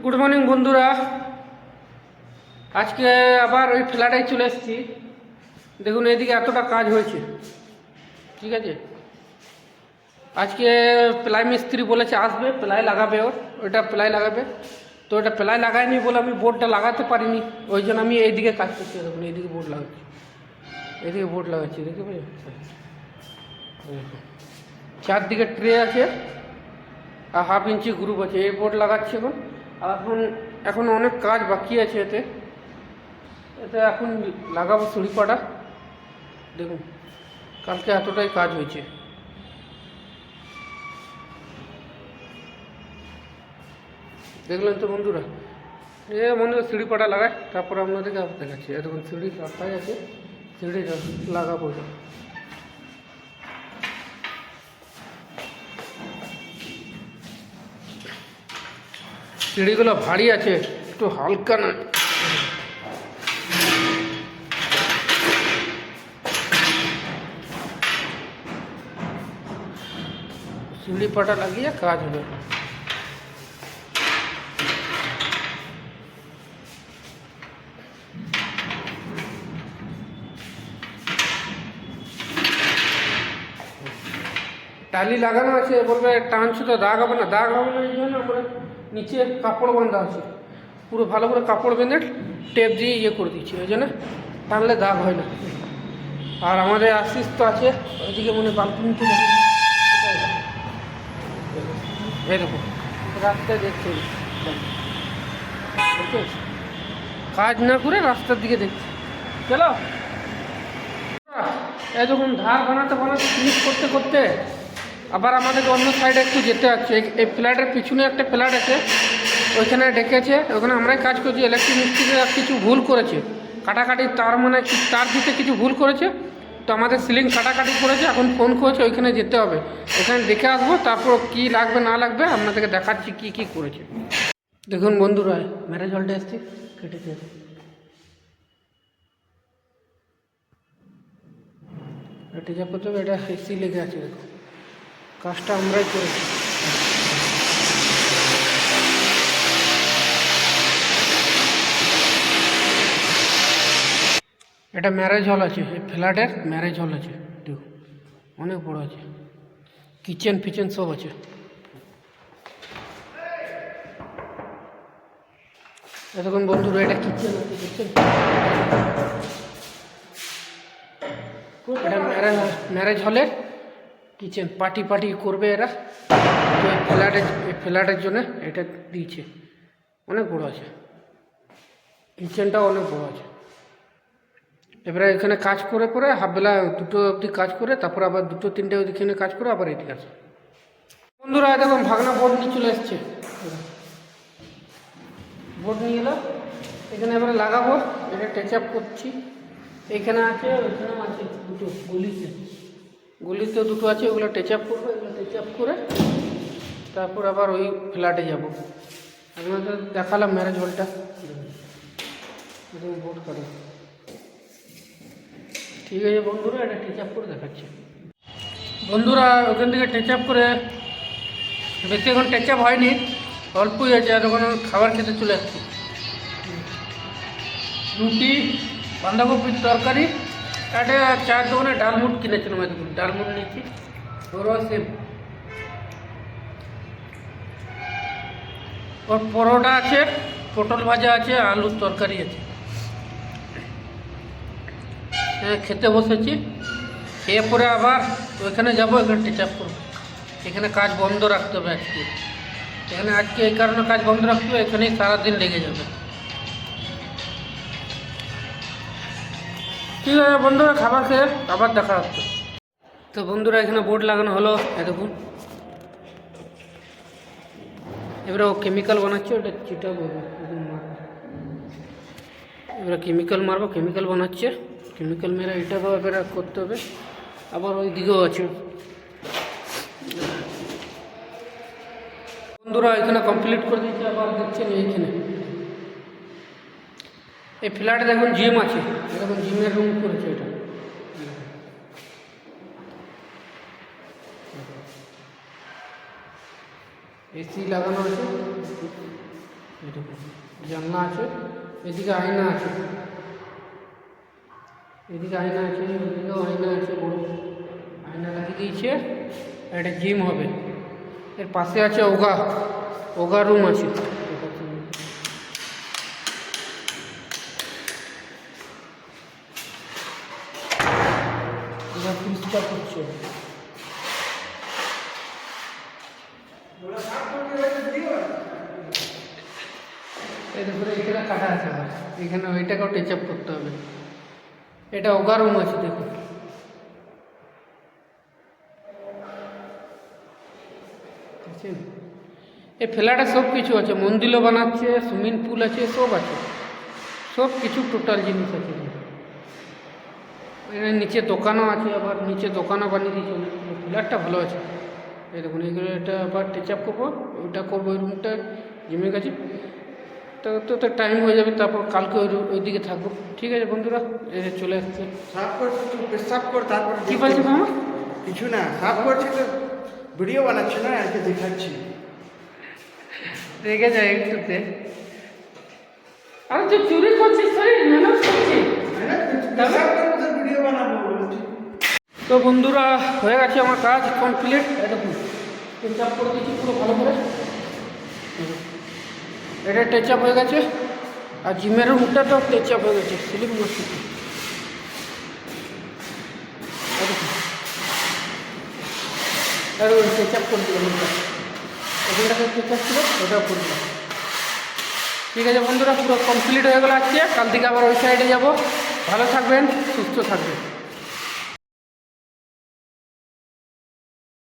Good morning বন্ধুরা। আজকে আবার ওই ফ্ল্যাটে চলে এসেছি। দেখুন এদিকে এতটা কাজ হয়েছে, ঠিক আছে। আজকে প্লাই মিস্ত্রি বলেছে আসবে, প্লাই লাগাবে, ওইটা প্লাই লাগাবে। তো ওটা প্লাই লাগায়নি বলে আমি বোর্ডটা লাগাতে পারিনি, ওই জন্য আমি এইদিকে কাজ করছি। দেখুন এইদিকে বোর্ড লাগাচ্ছি, এদিকে বোর্ড লাগাচ্ছি, দেখতে পাচ্ছি। চারদিকে ট্রে আছে আর 1/2 ইঞ্চি গ্রুপ আছে, এই বোর্ড লাগাচ্ছি এখন। আর এখন অনেক কাজ বাকি আছে এতে এখন লাগাবো সিঁড়িপাটা। দেখুন কালকে এতটাই কাজ হয়েছে। দেখলেন তো বন্ধুরা, বন্ধুরা সিঁড়িপাটা লাগায়, তারপরে আপনাদেরকে আবার দেখাচ্ছি। দেখুন সিঁড়ি রাস্তায় আছে, সিঁড়ি লাগাবো। সিঁড়িগুলো ভারী আছে, একটু হালকা না। সিঁড়ি পাটা লাগিয়ে কাজ হবে। টালি লাগানো আছে, বলবে টানছো তো দাগ হবে না। দাগ হবে না এই জন্য আমরা নিচে কাপড় বাঁধা আছে, পুরো ভালো করে কাপড় বেঁধে টেপ দিয়ে ইয়ে করে দিচ্ছি, ওই জন্য টানলে দাগ হয় না। আর আমাদের আশিস তো আছে ওইদিকে, মনে বালকুনিতে এরকম রাস্তায় দেখছে, কাজ না করে রাস্তার দিকে দেখছি। চলো এই যখন ধার বানাতে ফিনিশ করতে করতে আবার আমাদেরকে অন্য সাইডে একটু যেতে হচ্ছে। এই ফ্ল্যাটের পিছনে একটা ফ্ল্যাট আছে, ওইখানে ডেকেছে, ওখানে আমরাই কাজ করছি। ইলেকট্রিক মিস্ত্রিরা কিছু ভুল করেছে, কাটাকাটি তার মানে তার দিতে কিছু ভুল করেছে, তো আমাদের সিলিং কাটাকাটি করেছে। এখন ফোন করেছে, ওইখানে যেতে হবে, ওখানে দেখে আসবো, তারপর কি লাগবে না লাগবে আপনাদেরকে দেখাচ্ছি কি কি করেছে। দেখুন বন্ধুরা, ম্যারেজ হলটা এসছি, কেটেছে। এটা যা করতে হবে, এটা এসি লেগে আছে, দেখো কাজটা আমরাই করেছি। এটা ম্যারেজ হল আছে, এই ফ্ল্যাটের ম্যারেজ হল আছে, দেখো অনেক বড় আছে, কিচেন ফিচেন সব আছে। এতক্ষণ বন্ধুরা এটা কিচেন আছে, দেখছেন। এটা ম্যারেজ হলের কিচেন, পার্টি করবে এরা, তো ফ্ল্যাটের জন্য এটা দিয়েছে। অনেক বড় আছে, কিচেনটাও অনেক বড় আছে। এবারে এখানে কাজ করে করে হাফবেলা 2টো অবধি কাজ করে, তারপর আবার 2টো 3টে ওইখানে কাজ করে আবার এদিকে আসে। বন্ধুরা দেখুন ভাগনা বোর্ড নিয়ে চলে এসছে, বোর্ড নিয়ে এলো, এখানে এবারে লাগাবো। এটা টাচ আপ করছি, এখানে আছে, ওইখানেও আছে, দুটো গলিতে 2টো আছে, ওগুলো টাচ আপ করবো। এগুলো টাচ আপ করে তারপর আবার ওই ফ্ল্যাটে যাবো। আপনাদের দেখালাম ম্যারেজ হলটা, বোর্ড করে। ঠিক আছে বন্ধুরা, এটা টাচ আপ করে দেখাচ্ছি। বন্ধুরা ওখান থেকে টাচ আপ করে, বেশি এখন টাচ আপ হয়নি, অল্পই আছে। আর ওখানে খাবার খেতে চলে আসছি। রুটি, বাঁধাকপির তরকারি, একটা চার দোকানে ডালমুট কিনেছিলাম। দেখুন ডালমুট নিয়েছি, ঘরোয়া সেম। ওর পরোটা আছে, পটল ভাজা আছে, আলুর তরকারি আছে। খেতে বসেছি, খেয়ে পরে আবার ওইখানে যাবো, এখানে টাচ আপ করবো। এখানে কাজ বন্ধ রাখতে হবে আজকে, এখানে আজকে এই কারণে কাজ বন্ধ রাখতে হবে, এখানেই সারাদিন লেগে যাবে। ঠিক আছে বন্ধুরা, খাবার খেয়ে আবার দেখা হচ্ছে। তো বন্ধুরা এখানে বোর্ড লাগানো হলো, দেখুন। এবারে ও কেমিক্যাল বানাচ্ছে, ওটা চিটাবো, এবারে কেমিক্যাল মারবো। কেমিক্যাল বানাচ্ছে, কেমিক্যাল মেরে এটা এবারে করতে হবে। আবার ওই দিকেও আছে। বন্ধুরা এখানে কমপ্লিট করে দিয়েছে, আবার দেখছেন এইখানে এই ফ্ল্যাটে দেখুন জিম আছে, দেখুন জিমের রুম করেছে। এটা এসি লাগানো আছে, দেখুন জানলা আছে, এদিকে আয়না আছে, এদিকে আয়না আছে, এদিকেও আয়না আছে, বড় আয়না লাগিয়ে দিয়েছে। একটা জিম হবে, এর পাশে আছে ওগা রুম আছে। পরিষ্কার করছে, এখানে কাটা আছে, আবার এখানে ওইটাকেও টাচ আপ করতে হবে। এটা ওগা রুম আছে দেখুন। এই ফ্ল্যাটে সব কিছু আছে, মন্দিরও বানাচ্ছে, সুইমিং পুল আছে, সব আছে, সব কিছু টোটাল জিনিস আছে। এখানে নিচে দোকানও আছে, আবার নিচে দোকানও বানিয়ে দিয়েছে। ফ্ল্যাটটা ভালো আছে। এই দেখুন এগুলো, এটা আবার টাচ আপ করবো, ওইটা করবো ওই রুমটা জিমের কাছে। তো টাইম হয়ে যাবে, তারপর কালকে ওইদিকে থাকবো। ঠিক আছে বন্ধুরা, চলে আসছে। সাফ করছি, তুই পেশাব কর, তারপর কী বলছি মামা? কিছু না, সাফ করছি তো ভিডিও বানাচ্ছি না, আর কি দেখাচ্ছি। রেগে যায় একটুতে। আরে তুই চুরি করছিস, মেহনত করছিস। পেশাব করবো তো ভিডিও বানাবো বলছি। তো বন্ধুরা, হয়ে গেছে আমার কাজ কমপ্লিট। দেখুন টাচ আপ করে দিচ্ছি পুরো ভালো করে। এটা টাচ আপ হয়ে গেছে, আর জিমের রুমটা তো টাচ আপ হয়ে গেছে, সিলিং মসজিদ। দেখুন টাচ আপ করে দিলাম, ওখানটাকে টাচ আপ ছিল, ওটাও করে দিলাম। ঠিক আছে বন্ধুরা, পুরো কমপ্লিট হয়ে গেলো আজকে। কাল থেকে আবার ওই সাইডে যাব। ভালো থাকবেন, সুস্থ থাকবেন।